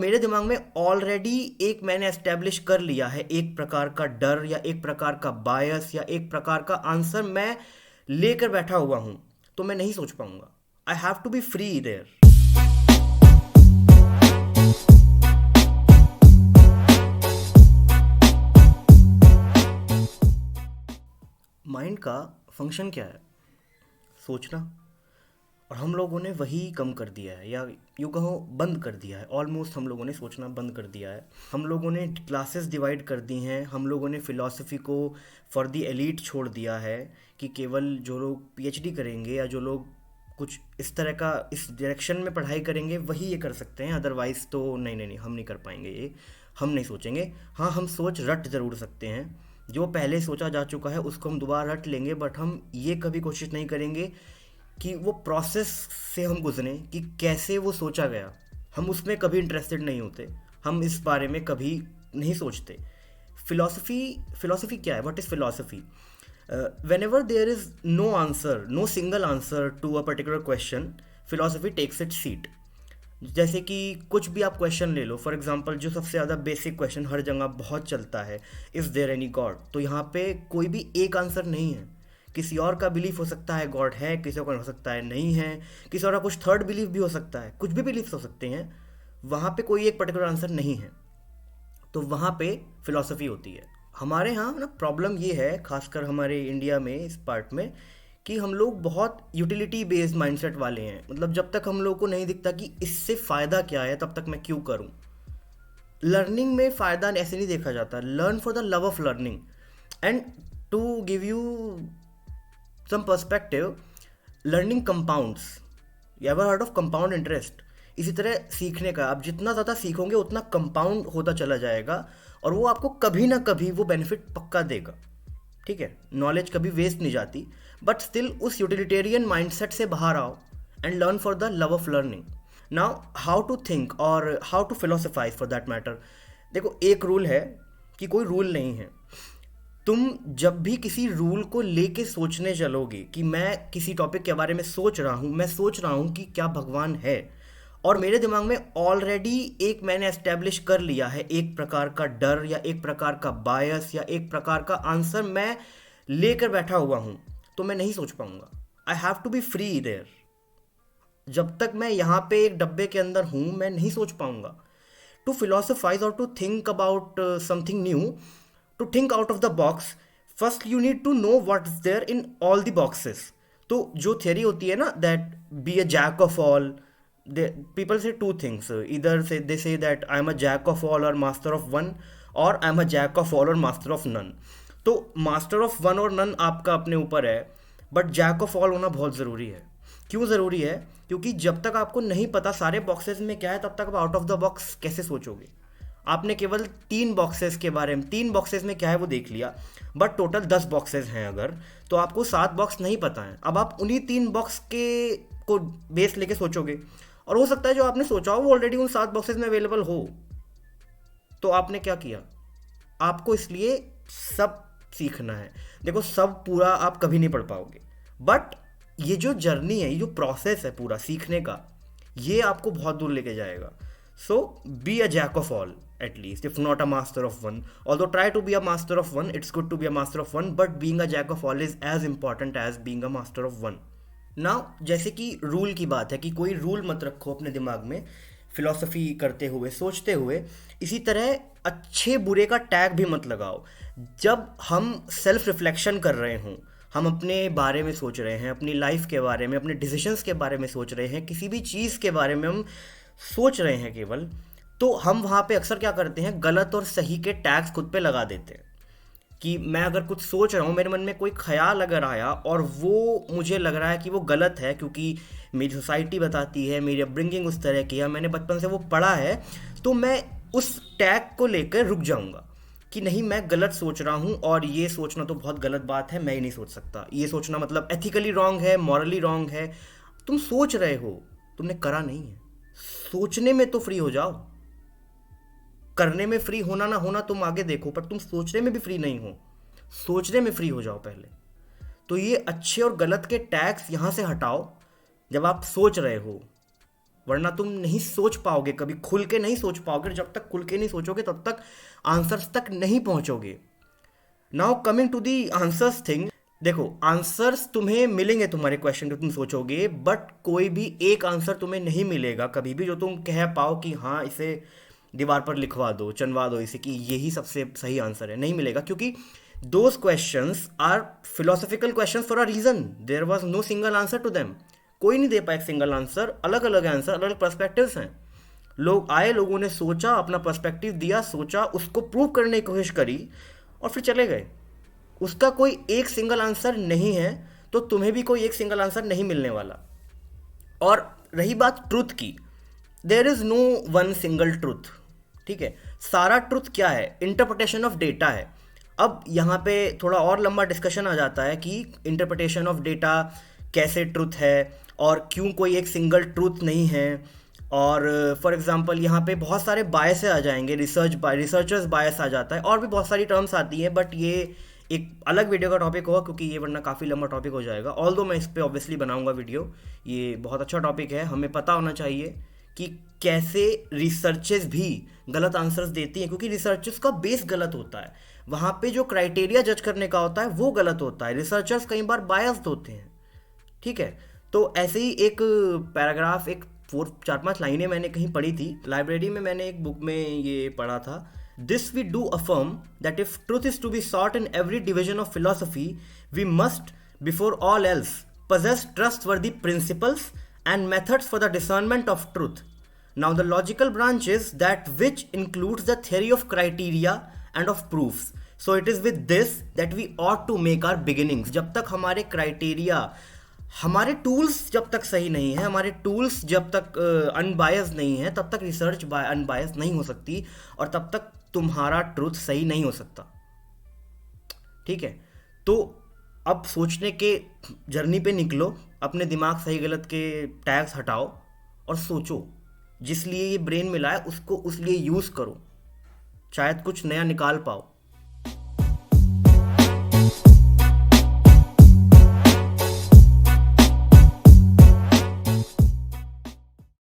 मेरे दिमाग में ऑलरेडी एक मैंने एस्टेब्लिश कर लिया है, एक प्रकार का डर या एक प्रकार का बायस या एक प्रकार का आंसर मैं लेकर बैठा हुआ हूं, तो मैं नहीं सोच पाऊंगा। I have to be free there. Mind का फंक्शन क्या है? सोचना। और हम लोगों ने वही कम कर दिया है, या यूँ कहो बंद कर दिया है। ऑलमोस्ट हम लोगों ने सोचना बंद कर दिया है। हम लोगों ने क्लासेस डिवाइड कर दी हैं। हम लोगों ने फ़िलॉसफी को फॉर द एलीट छोड़ दिया है कि केवल जो लोग पीएचडी करेंगे या जो लोग कुछ इस तरह का इस डायरेक्शन में पढ़ाई करेंगे वही ये कर सकते हैं, अदरवाइज़ तो नहीं नहीं नहीं, हम नहीं कर पाएंगे ये, हम नहीं सोचेंगे। हाँ, हम सोच रट ज़रूर सकते हैं। जो पहले सोचा जा चुका है उसको हम दोबारा रट लेंगे, बट हम ये कभी कोशिश नहीं करेंगे कि वो प्रोसेस से हम गुजरें कि कैसे वो सोचा गया। हम उसमें कभी इंटरेस्टेड नहीं होते, हम इस बारे में कभी नहीं सोचते। फिलॉसफी क्या है? What is philosophy? whenever there is no answer, no single answer to a particular question, philosophy takes its seat. जैसे कि कुछ भी आप क्वेश्चन ले लो, फॉर एग्जांपल जो सबसे ज़्यादा बेसिक क्वेश्चन हर जगह बहुत चलता है, इज़ देयर एनी गॉड? तो यहाँ पे कोई भी एक आंसर नहीं है। किसी और का बिलीफ हो सकता है गॉड है, किसी और का हो सकता है नहीं है, किसी और का कुछ थर्ड बिलीफ भी हो सकता है, कुछ भी बिलीफ हो सकते हैं। वहाँ पे कोई एक पर्टिकुलर आंसर नहीं है, तो वहाँ पे फिलॉसफी होती है। हमारे यहाँ ना प्रॉब्लम ये है, खासकर हमारे इंडिया में इस पार्ट में, कि हम लोग बहुत यूटिलिटी बेस्ड माइंडसेट वाले हैं। मतलब जब तक हम लोग को नहीं दिखता कि इससे फ़ायदा क्या है, तब तक मैं क्यों करूँ। लर्निंग में फ़ायदा ऐसे नहीं देखा जाता। Learn for the love of learning. And to give you some perspective, learning compounds. You ever heard of compound interest? इसी तरह सीखने का, आप जितना ज़्यादा सीखोगे उतना कंपाउंड होता चला जाएगा, और वो आपको कभी ना कभी वो बेनिफिट पक्का देगा। ठीक है, नॉलेज कभी वेस्ट नहीं जाती, बट स्टिल उस यूटिलिटेरियन माइंडसेट से बाहर आओ and learn for the love of learning. Now how to think और how to philosophise for that matter. देखो, एक रूल है कि कोई रूल नहीं है। तुम जब भी किसी रूल को लेके सोचने चलोगे कि मैं किसी टॉपिक के बारे में सोच रहा हूँ, मैं सोच रहा हूँ कि क्या भगवान है, और मेरे दिमाग में ऑलरेडी एक मैंने एस्टेब्लिश कर लिया है, एक प्रकार का डर या एक प्रकार का बायस या एक प्रकार का आंसर मैं लेकर बैठा हुआ हूँ, तो मैं नहीं सोच पाऊंगा। I have to be free there. जब तक मैं यहाँ पे एक डब्बे के अंदर हूँ, मैं नहीं सोच पाऊंगा। टू फिलोसफाइज और to think about something new, to think out of the box, first you need to know what is there in all the boxes. तो जो थियरी होती है ना, that be a jack of all, people say two things. Either they say that I am a jack of all or master of one, or I am a jack of all or master of none. तो master of one और none आपका अपने ऊपर है, but jack of all होना बहुत ज़रूरी है। क्यों ज़रूरी है? क्योंकि जब तक आपको नहीं पता सारे बॉक्सेस में क्या है, तब तक आप आउट ऑफ द बॉक्स कैसे सोचोगे। आपने केवल 3 बॉक्सेस के बारे में, 3 बॉक्सेस में क्या है वो देख लिया, बट टोटल 10 बॉक्सेस हैं अगर, तो आपको 7 बॉक्स नहीं पता है। अब आप उन्हीं 3 बॉक्स के को बेस लेके सोचोगे, और हो सकता है जो आपने सोचा हो वो ऑलरेडी उन 7 बॉक्सेस में अवेलेबल हो। तो आपने क्या किया? आपको इसलिए सब सीखना है। देखो, सब पूरा आप कभी नहीं पढ़ पाओगे, बट ये जो जर्नी है, ये जो प्रोसेस है पूरा सीखने का, ये आपको बहुत दूर लेके जाएगा। So be a jack of all at least, if not a master of one. Although try to be a master of one, it's good to be a master of one, but being a jack of all is as important as being a master of one. Now, जैसे कि rule की बात है कि कोई rule मत रखो अपने दिमाग में फिलॉसफी करते हुए, सोचते हुए, इसी तरह अच्छे बुरे का टैग भी मत लगाओ। जब हम सेल्फ रिफ्लेक्शन कर रहे हों, हम अपने बारे में सोच रहे हैं, अपनी लाइफ के बारे में, अपने डिसीजंस के बारे में सोच रहे हैं, किसी भी चीज़ के बारे में हम सोच रहे हैं केवल, तो हम वहाँ पे अक्सर क्या करते हैं, गलत और सही के टैग्स खुद पे लगा देते हैं। कि मैं अगर कुछ सोच रहा हूँ, मेरे मन में कोई ख्याल अगर आया और वो मुझे लग रहा है कि वो गलत है क्योंकि मेरी सोसाइटी बताती है, मेरी अपब्रिंगिंग उस तरह की है, मैंने बचपन से वो पढ़ा है, तो मैं उस टैग को लेकर रुक जाऊँगा कि नहीं, मैं गलत सोच रहा हूँ, और ये सोचना तो बहुत गलत बात है, मैं ही नहीं सोच सकता। ये सोचना मतलब एथिकली रॉन्ग है, मॉरली रॉन्ग है। तुम सोच रहे हो, तुमने करा नहीं है। सोचने में तो फ्री हो जाओ। करने में फ्री होना ना होना तुम आगे देखो, पर तुम सोचने में भी फ्री नहीं हो। सोचने में फ्री हो जाओ पहले। तो ये अच्छे और गलत के टैग्स यहाँ से हटाओ जब आप सोच रहे हो। वरना तुम नहीं सोच पाओगे, कभी खुल के नहीं सोच पाओगे। जब तक खुल के नहीं सोचोगे तब तक आंसर्स तक नहीं पहुंचोगे। Now coming to the answers thing, देखो आंसर्स तुम्हें मिलेंगे तुम्हारे क्वेश्चन के, तुम सोचोगे, बट कोई भी एक आंसर तुम्हें नहीं मिलेगा कभी भी जो तुम कह पाओ कि हाँ इसे दीवार पर लिखवा दो, चनवा दो इसे कि यही सबसे सही आंसर है। नहीं मिलेगा, क्योंकि those questions are philosophical questions for a reason, there was no single answer to them. कोई नहीं दे पाया एक सिंगल आंसर, अलग अलग आंसर, अलग अलग पर्सपेक्टिव्स हैं। लोग आए, लोगों ने सोचा, अपना पर्सपेक्टिव दिया, सोचा, उसको प्रूव करने की कोशिश करी और फिर चले गए। उसका कोई एक सिंगल आंसर नहीं है, तो तुम्हें भी कोई एक सिंगल आंसर नहीं मिलने वाला। और रही बात ट्रुथ की, there is no one single truth, ठीक है। सारा ट्रुथ क्या है, इंटरप्रिटेशन ऑफ डेटा है। अब यहाँ पे थोड़ा और लंबा डिस्कशन आ जाता है कि इंटरप्रिटेशन ऑफ डेटा कैसे ट्रुथ है और क्यों कोई एक सिंगल ट्रुथ नहीं है। और फॉर एग्जांपल यहाँ पे बहुत सारे बायस आ जाएंगे, रिसर्चर्स बायस आ जाता है, और भी बहुत सारी टर्म्स आती हैं, बट ये एक अलग वीडियो का टॉपिक होगा क्योंकि ये वरना काफ़ी लंबा टॉपिक हो जाएगा। ऑल दो मैं इस पर ऑब्वियसली बनाऊंगा वीडियो। ये बहुत अच्छा टॉपिक है, हमें पता होना चाहिए कि कैसे रिसर्चेस भी गलत आंसर्स देती हैं, क्योंकि रिसर्चेस का बेस गलत होता है। वहाँ पे जो क्राइटेरिया जज करने का होता है वो गलत होता है। रिसर्चर्स कई बार बायस्ड होते हैं, ठीक है। तो ऐसे ही एक पैराग्राफ, एक 4-5 लाइनें मैंने कहीं पढ़ी थी लाइब्रेरी में, मैंने एक बुक में ये पढ़ा था। This we do affirm that if truth is to be sought in every division of philosophy, we must before all else possess trustworthy principles and methods for the discernment of truth. Now the logical branch is that which includes the theory of criteria and of proofs. So it is with this that we ought to make our beginnings. जब तक हमारे criteria, हमारे tools जब तक सही नहीं है, हमारे टूल्स जब तक अनबायस्ड नहीं है, तब तक रिसर्च अनबायस्ड नहीं हो सकती और तब तक तुम्हारा ट्रूथ सही नहीं हो सकता, ठीक है। तो अब सोचने के जर्नी पे निकलो, अपने दिमाग सही गलत के टैग्स हटाओ और सोचो। जिस लिए ये ब्रेन मिला है उसको उस लिए यूज़ करो, शायद कुछ नया निकाल पाओ।